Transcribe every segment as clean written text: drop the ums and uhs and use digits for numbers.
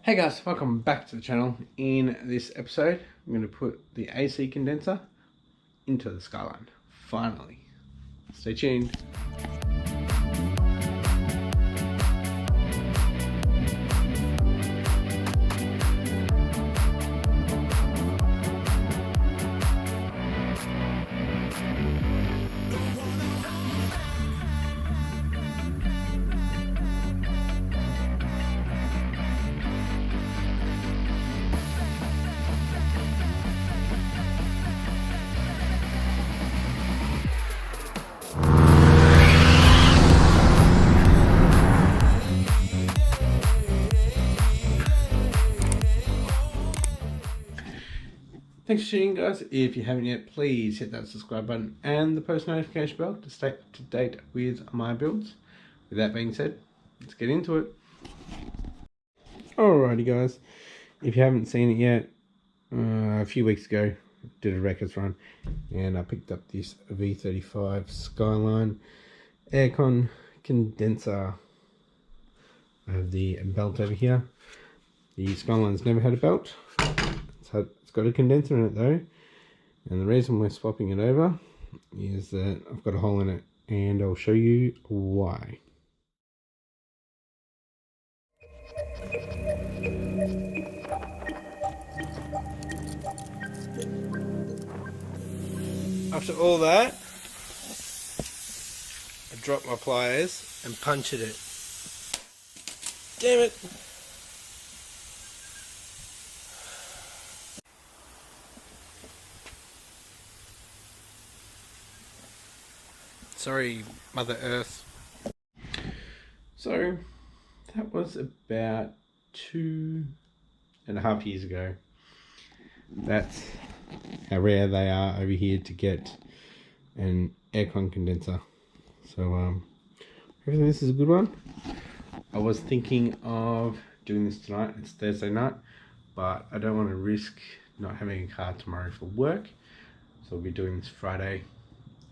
Hey guys, welcome back to the channel. In this episode, I'm going to put the AC condenser into the Skyline. Finally. Stay tuned. Thanks for tuning in, guys. If you haven't yet, please hit that subscribe button and the post notification bell to stay up to date with my builds. With that being said, let's get into it. Alrighty guys, if you haven't seen it yet, a few weeks ago I did a records run and I picked up this V35 Skyline aircon condenser. I have the belt over here. The Skyline's never had a belt. It's got a condenser in it though, and the reason we're swapping it over is that I've got a hole in it, and I'll show you why. After all that, I dropped my pliers and punctured it. Damn it! Sorry, Mother Earth. So, that was about 2.5 years ago. That's how rare they are over here to get an aircon condenser. So, hopefully this is a good one. I was thinking of doing this tonight. It's Thursday night, but I don't want to risk not having a car tomorrow for work. So I'll be doing this Friday,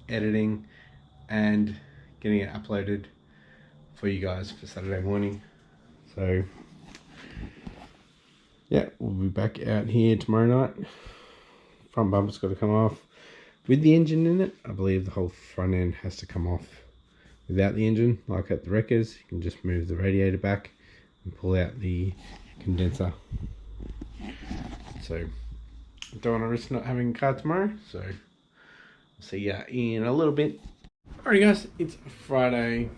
editing and getting it uploaded for you guys for Saturday morning. So yeah, we'll be back out here tomorrow night. Front bumper's got to come off with the engine in it. I believe the whole front end has to come off without the engine, like at the wreckers. You can just move the radiator back and pull out the condenser. So I don't want to risk not having a car tomorrow, so I'll see ya in a little bit. Alright guys, it's Friday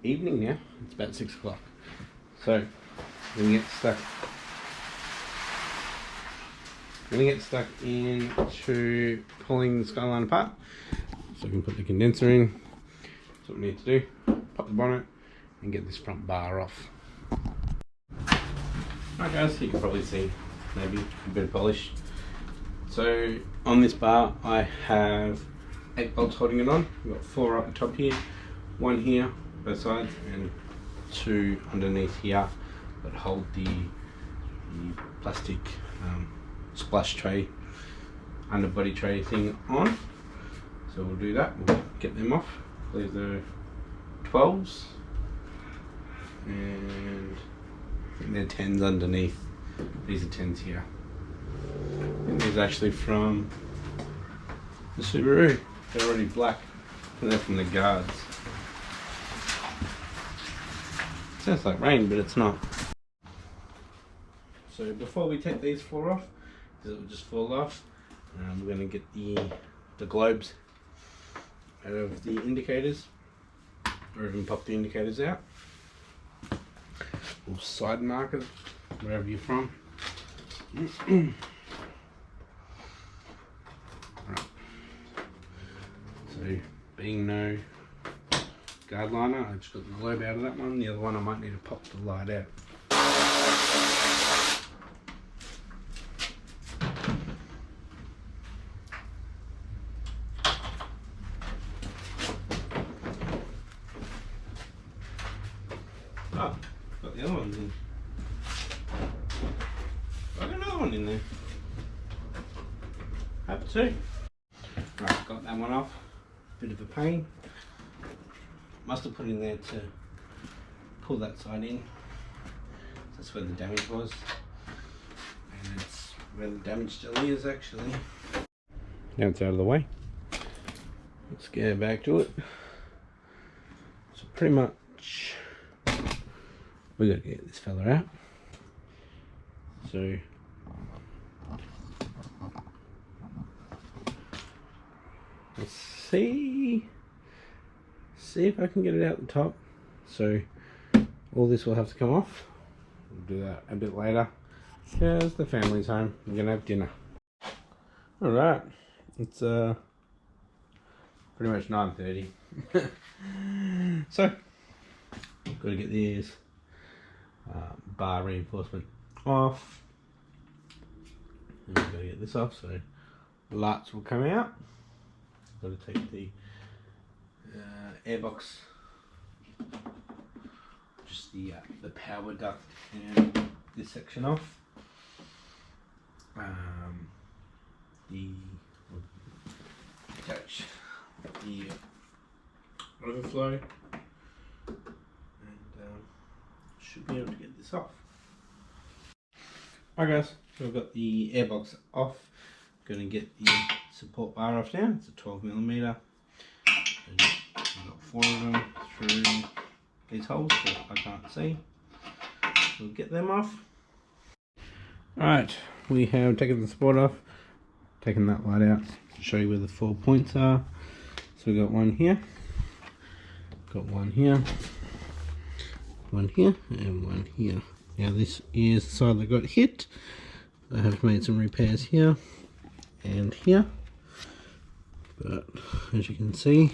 evening now. It's about 6 o'clock. So we're gonna get stuck into pulling the Skyline apart. So we can put the condenser in. That's what we need to do. Pop the bonnet and get this front bar off. Alright guys, you can probably see maybe a bit of polish. So on this bar I have 8 bolts holding it on. We've got 4 up the top here, 1 here, both sides, and 2 underneath here that hold the plastic splash tray, underbody tray thing on. So we'll do that, we'll get them off. I believe they're 12s, and I think they're 10s underneath. These are 10s here. I think these are actually from the Subaru. They're already black, and they're from the guards. Sounds like rain, but it's not. So before we take these 4 off, because it will just fall off, we're going to get the globes out of the indicators, or even pop the indicators out. We'll side mark it wherever you're from. So, being no guard liner, I just got the globe out of that one. The other one I might need to pop the light out. Oh, got the other ones in. Got another one in there. Have 2. Right, got that one off. Bit of a pain. Must have put in there to pull that side in. So That's where the damage was. And it's where the damage still is actually. Now it's out of the way. Let's get back to it. So pretty much we gotta get this fella out. So let's see if I can get it out the top. So all this will have to come off. We'll do that a bit later because the family's home. We're gonna have dinner. Alright, it's pretty much 9:30. So gotta get these bar reinforcement off. And we've got to get this off so the lights will come out. Got to take the airbox, just the power duct and this section off. Attach the overflow, and should be able to get this off. Alright guys, so I've got the airbox off. Going to get the support bar off now. It's a 12mm. And I've got 4 of them through these holes that I can't see. We'll get them off. Alright, we have taken the support off, taken that light out to show you where the 4 points are. So we've got one here, got one here, one here, and one here. Now this is the side that got hit. I have made some repairs here and here, but as you can see,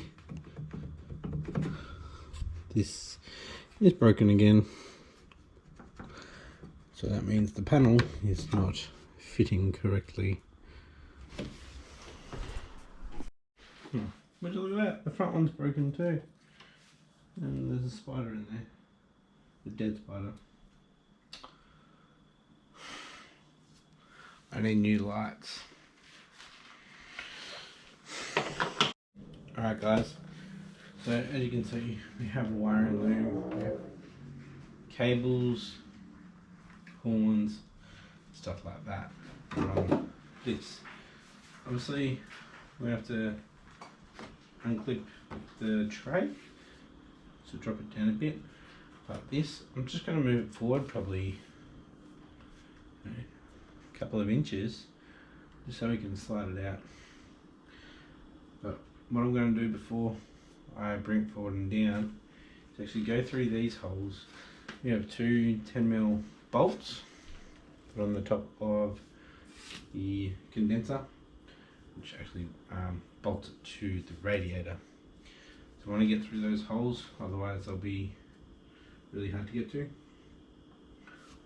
this is broken again. So that means the panel is not fitting correctly. Would you look at that? The front one's broken too. And there's a spider in there. A dead spider. I need new lights. Alright guys, so as you can see, we have a wiring loom, we have cables, horns, stuff like that from this. Obviously we have to unclip the tray, so drop it down a bit like this. I'm just going to move it forward probably a couple of inches just so we can slide it out. But what I'm going to do before I bring it forward and down is actually go through these holes. We have 2 10mm bolts put on the top of the condenser, which actually bolts it to the radiator. So I want to get through those holes, otherwise they'll be really hard to get to.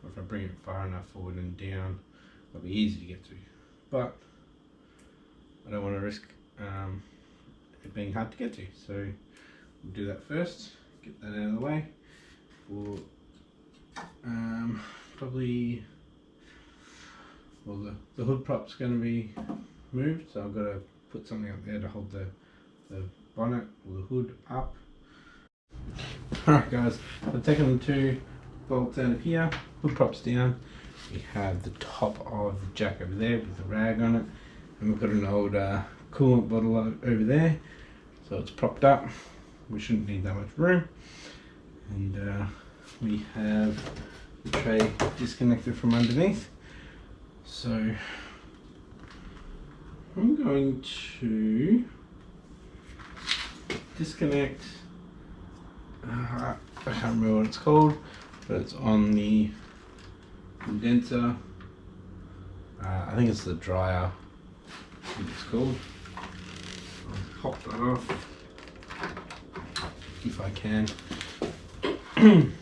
Or if I bring it far enough forward and down, it'll be easy to get to. But I don't want to risk it being hard to get to, so we'll do that first, get that out of the way. For probably, well, the hood prop's going to be moved, so I've got to put something up there to hold the bonnet or the hood up. Alright guys, I've taken the 2 bolts out of here, hood prop's down. We have the top of the jack over there with the rag on it, and we've got an old coolant bottle over there, so it's propped up. We shouldn't need that much room. And we have the tray disconnected from underneath, so I'm going to disconnect, I can't remember what it's called, but it's on the condenser. I think it's the dryer, I think it's called. I'll pop that off if I can. Don't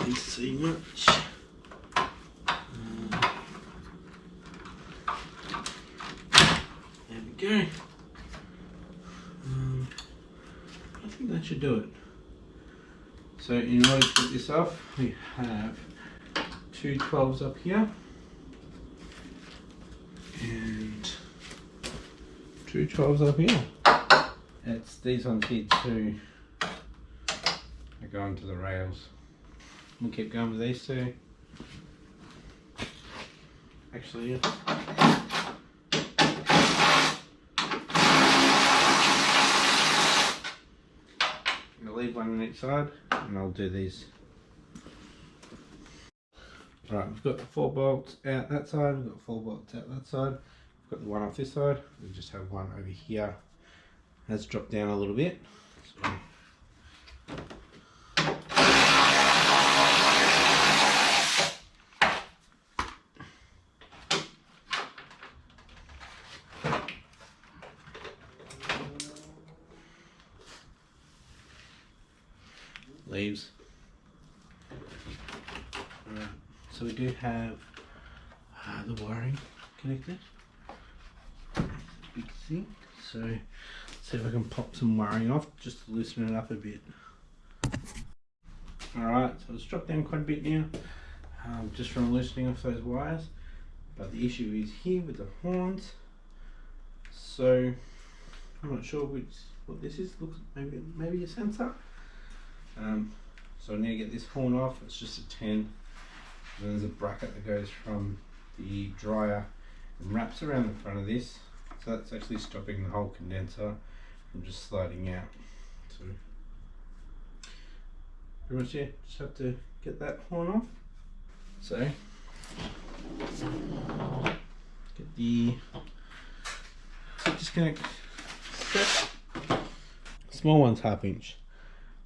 really see much. There we go. I think that should do it. So in order to get this off, we have 2 12s up here and 2 12s up here. It's these ones here too. They go onto the rails. We'll keep going with these two. Actually, yeah. I'm going to leave one on each side and I'll do these. Alright, we've got 4 bolts out that side, we've got 4 bolts out that side. We've got the one off this side, we just have one over here. That's dropped down a little bit. So leaves. Alright, so we do have the wiring connected. Big thing. So let's see if I can pop some wiring off just to loosen it up a bit. Alright, so it's dropped down quite a bit now, just from loosening off those wires. But the issue is here with the horns. So I'm not sure what this is. Looks maybe a sensor. So I need to get this horn off. It's just a 10. And there's a bracket that goes from the dryer and wraps around the front of this. So that's actually stopping the whole condenser from just sliding out. So pretty much, yeah, just have to get that horn off. So get the disconnect set. Small one's 1/2 inch.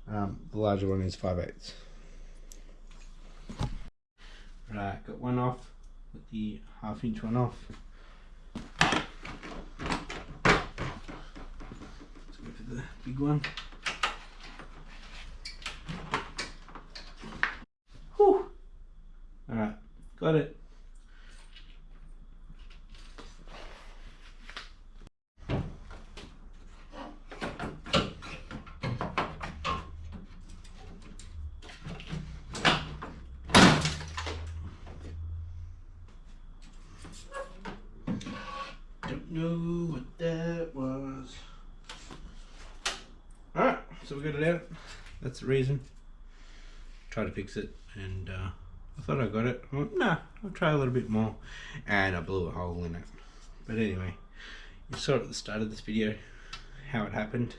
The larger one is 5/8. Right, got one off with the 1/2 inch one off. Let's go for the big one. Whew. Alright, got it. Don't know what that was. Alright, so we got it out. That's the reason. Try to fix it, and I thought I got it. Well, nah, I'll try a little bit more, and I blew a hole in it. But anyway, you saw at the start of this video how it happened.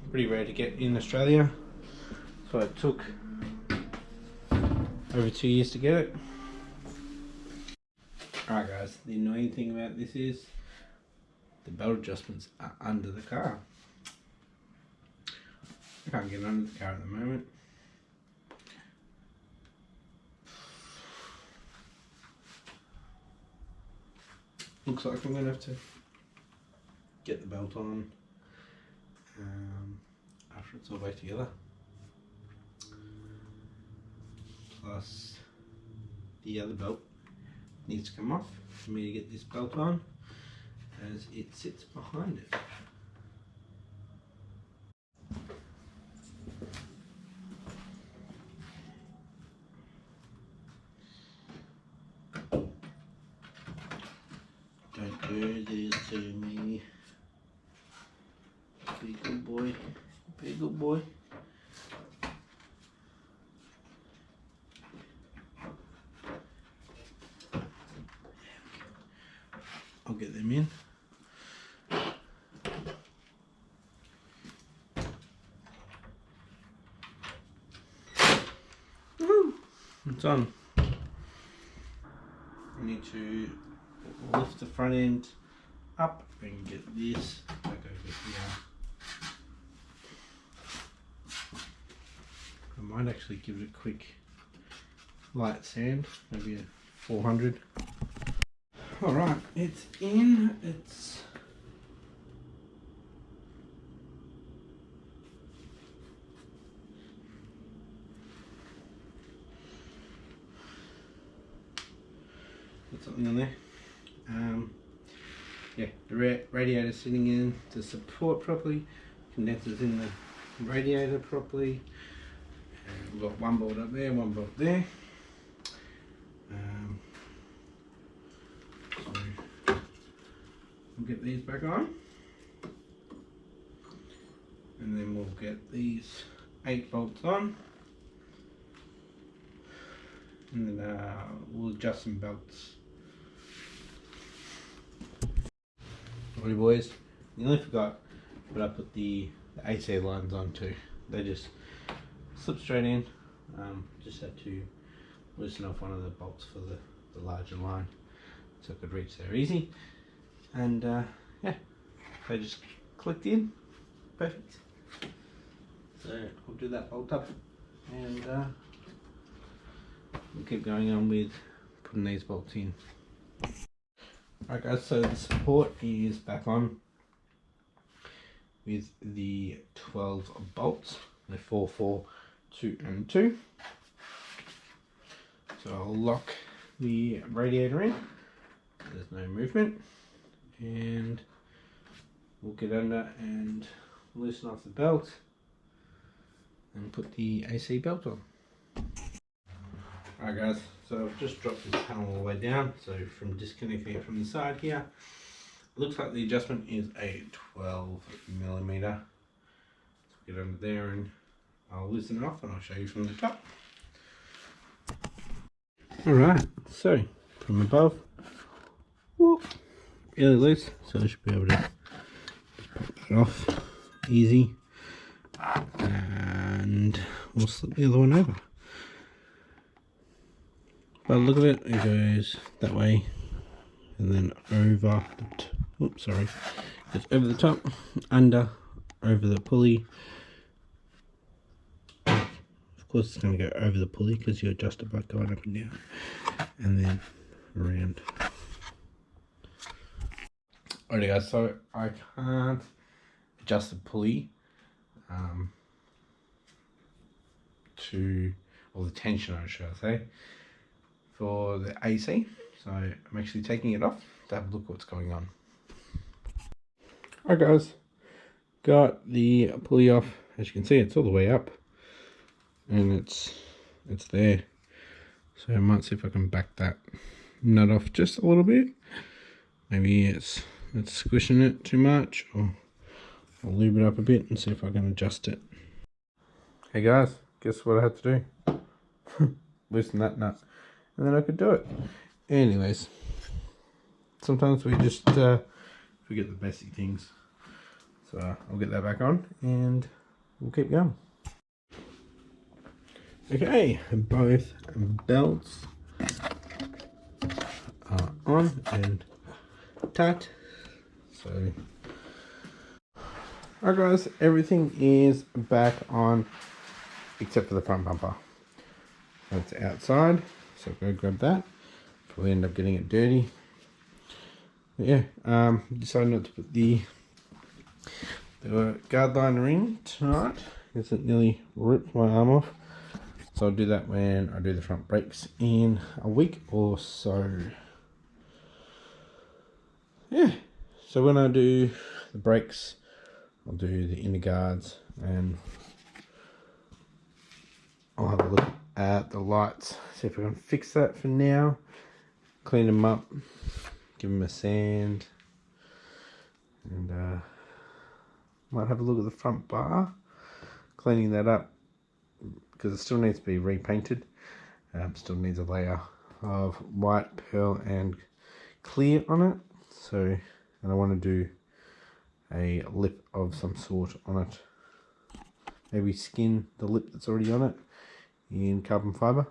Pretty rare to get in Australia, so it took over 2 years to get it. Alright guys, the annoying thing about this is the belt adjustments are under the car. I can't get under the car at the moment. Looks like I'm going to have to get the belt on after it's all back together. Plus the other belt needs to come off for me to get this belt on, as it sits behind it. Don't do this to me. Be a good boy. Be a good boy. I'll get them in. Woo! It's on. I need to lift the front end up and get this back over here. I might actually give it a quick light sand, maybe a 400. Alright, it's in. It's got something on there. Yeah, the radiator sitting in to support properly, condensers in the radiator properly. We've got one bolt up there, one bolt there. So we'll get these back on, and then we'll get these 8 bolts on, and then we'll adjust some belts. Alrighty boys, nearly forgot, but I put the AC lines on too. They just slip straight in. Just had to loosen off one of the bolts for the larger line so I could reach there easy. And yeah, they just clicked in. Perfect. So I'll do that bolt up and we'll keep going on with putting these bolts in. Alright guys, so the support is back on with the 12 bolts, the 4, 4, 2 and 2. So I'll lock the radiator in, there's no movement, and we'll get under and loosen off the belt and put the AC belt on. Alright guys, so I've just dropped this panel all the way down, so from disconnecting it from the side here, it looks like the adjustment is a 12mm. So get under there and I'll loosen it off and I'll show you from the top. Alright, so from above, whoop, really loose, so I should be able to just pop that off easy, and we'll slip the other one over. By the look of it, it goes that way and then over the oops, sorry, goes over the top, under, over the pulley. Of course it's going to go over the pulley because you adjust it by going up and down, and then around. Alrighty guys, so I can't adjust the pulley or the tension I should say, for the AC, so I'm actually taking it off to have a look what's going on. Alright guys, got the pulley off. As you can see, it's all the way up and it's there, so I might see if I can back that nut off just a little bit. Maybe it's squishing it too much, or I'll lube it up a bit and see if I can adjust it. Hey guys, guess what I had to do? Loosen that nut and then I could do it. Anyways, sometimes we just forget the basic things, so I'll get that back on and we'll keep going. Okay, both belts are on and tight. So alright guys, everything is back on except for the front bumper. So it's outside, so go grab that. Probably end up getting it dirty. But yeah, decided not to put the guard liner in tonight because it nearly ripped my arm off. So I'll do that when I do the front brakes in a week or so. Yeah, so when I do the brakes, I'll do the inner guards and I'll have a look at the lights, see if I can fix that for now, clean them up, give them a sand, and might have a look at the front bar, cleaning that up because it still needs to be repainted. Still needs a layer of white, pearl and clear on it. So, and I want to do a lip of some sort on it. Maybe skin the lip that's already on it in carbon fiber.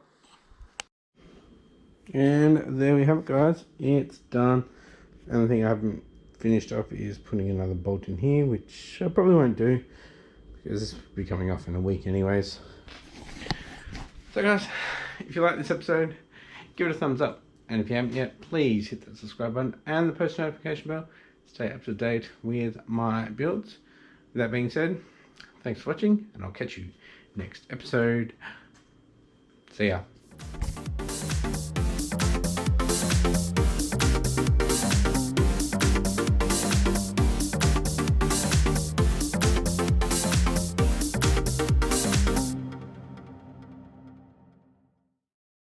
And there we have it guys, it's done. The only thing I haven't finished up is putting another bolt in here, which I probably won't do because this will be coming off in a week anyways. So guys, if you like this episode, give it a thumbs up, and if you haven't yet, please hit that subscribe button and the post notification bell to stay up to date with my builds. With that being said, thanks for watching and I'll catch you next episode. See ya.